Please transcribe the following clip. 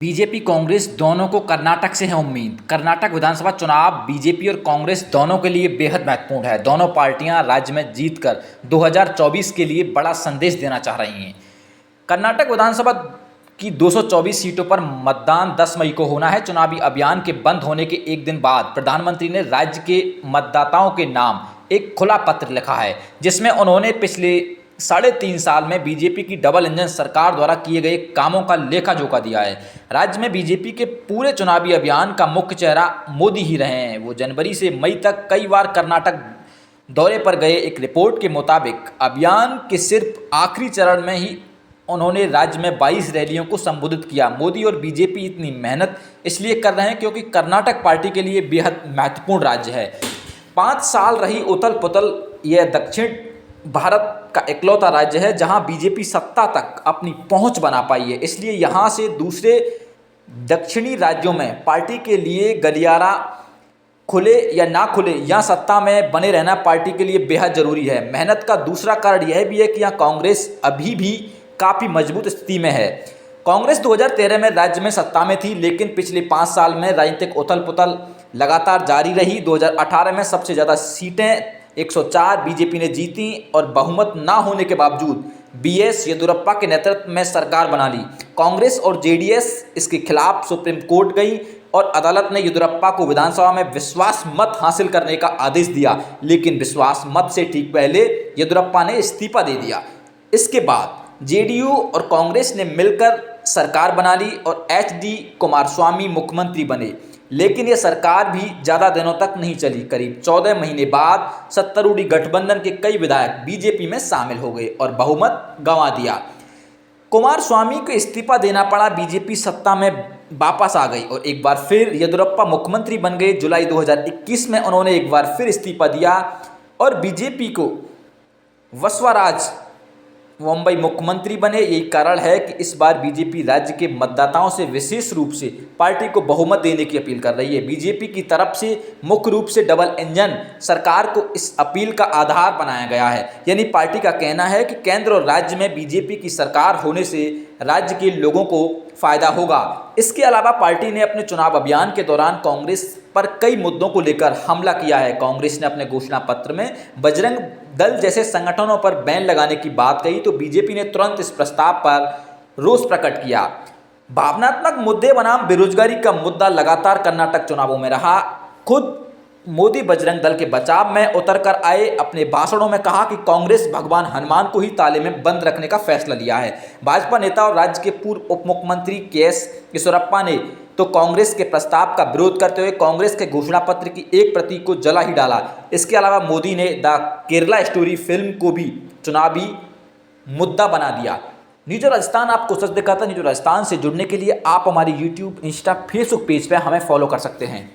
BJP Congress दोनों को कर्नाटक से है उम्मीद। कर्नाटक विधानसभा चुनाव बीजेपी और कांग्रेस दोनों के लिए बेहद महत्वपूर्ण है। दोनों पार्टियां राज्य में जीतकर 2024 के लिए बड़ा संदेश देना चाह रही हैं। कर्नाटक विधानसभा की 224 सीटों पर मतदान 10 मई को होना है। चुनावी अभियान के बंद होने के एक दिन बाद प्रधानमंत्री ने राज्य के मतदाताओं के नाम एक खुला पत्र लिखा है, जिसमें उन्होंने पिछले 3.5 साल में बीजेपी की डबल इंजन सरकार द्वारा किए गए कामों का लेखा जोखा दिया है। राज्य में बीजेपी के पूरे चुनावी अभियान का मुख्य चेहरा मोदी ही रहे हैं। वो जनवरी से मई तक कई बार कर्नाटक दौरे पर गए। एक रिपोर्ट के मुताबिक अभियान के सिर्फ आखिरी चरण में ही उन्होंने राज्य में 22 रैलियों को संबोधित किया। मोदी और बीजेपी इतनी मेहनत इसलिए कर रहे हैं क्योंकि कर्नाटक पार्टी के लिए बेहद महत्वपूर्ण राज्य है। 5 साल रही उथल पुथल, यह दक्षिण भारत का इकलौता राज्य है जहां बीजेपी सत्ता तक अपनी पहुंच बना पाई है। इसलिए यहां से दूसरे दक्षिणी राज्यों में पार्टी के लिए गलियारा खुले या ना खुले, यहाँ सत्ता में बने रहना पार्टी के लिए बेहद जरूरी है। मेहनत का दूसरा कारण यह भी है कि यहाँ कांग्रेस अभी भी काफ़ी मजबूत स्थिति में है। कांग्रेस 2013 में राज्य में सत्ता में थी, लेकिन पिछले 5 साल में राजनीतिक उथल पुथल लगातार जारी रही। 2018 में सबसे ज़्यादा सीटें 104 बीजेपी ने जीती और बहुमत ना होने के बावजूद बीएस येदियुरप्पा के नेतृत्व में सरकार बना ली। कांग्रेस और जेडीएस इसके खिलाफ सुप्रीम कोर्ट गई और अदालत ने येदियुरप्पा को विधानसभा में विश्वास मत हासिल करने का आदेश दिया, लेकिन विश्वास मत से ठीक पहले येदियुरप्पा ने इस्तीफा दे दिया। इसके बाद जेडीयू और कांग्रेस ने मिलकर सरकार बना ली और एचडी कुमारस्वामी मुख्यमंत्री बने, लेकिन यह सरकार भी ज़्यादा दिनों तक नहीं चली। करीब 14 महीने बाद सत्तारूढ़ गठबंधन के कई विधायक बीजेपी में शामिल हो गए और बहुमत गंवा दिया। कुमारस्वामी को इस्तीफा देना पड़ा, बीजेपी सत्ता में वापस आ गई और एक बार फिर येदियुरप्पा मुख्यमंत्री बन गए। जुलाई 2021 में उन्होंने एक बार फिर इस्तीफा दिया और बीजेपी को बसवराज मुंबई मुख्यमंत्री बने। यही कारण है कि इस बार बीजेपी राज्य के मतदाताओं से विशेष रूप से पार्टी को बहुमत देने की अपील कर रही है। बीजेपी की तरफ से मुख्य रूप से डबल इंजन सरकार को इस अपील का आधार बनाया गया है। यानी पार्टी का कहना है कि केंद्र और राज्य में बीजेपी की सरकार होने से राज्य के लोगों को फायदा होगा। इसके अलावा पार्टी ने अपने चुनाव अभियान के दौरान कांग्रेस पर कई मुद्दों को लेकर हमला किया है। कांग्रेस ने अपने घोषणा पत्र में बजरंग दल जैसे संगठनों पर बैन लगाने की बात कही, तो बीजेपी ने तुरंत इस प्रस्ताव पर रोष प्रकट किया। भावनात्मक मुद्दे बनाम बेरोजगारी का मुद्दा लगातार कर्नाटक चुनावों में रहा। खुद मोदी बजरंग दल के बचाव में उतर कर आए। अपने भाषणों में कहा कि कांग्रेस भगवान हनुमान को ही ताले में बंद रखने का फैसला लिया है। भाजपा नेता और राज्य के पूर्व उप मुख्यमंत्री के.एस. येदियुरप्पा ने तो कांग्रेस के प्रस्ताव का विरोध करते हुए कांग्रेस के घोषणा पत्र की एक प्रति को जला ही डाला। इसके अलावा मोदी ने द केरला स्टोरी फिल्म को भी चुनावी मुद्दा बना दिया। न्यूज राजस्थान आपको सच दिखाता है। न्यूज राजस्थान से जुड़ने के लिए आप हमारी यूट्यूब, इंस्टा, फेसबुक पेज पर हमें फॉलो कर सकते हैं।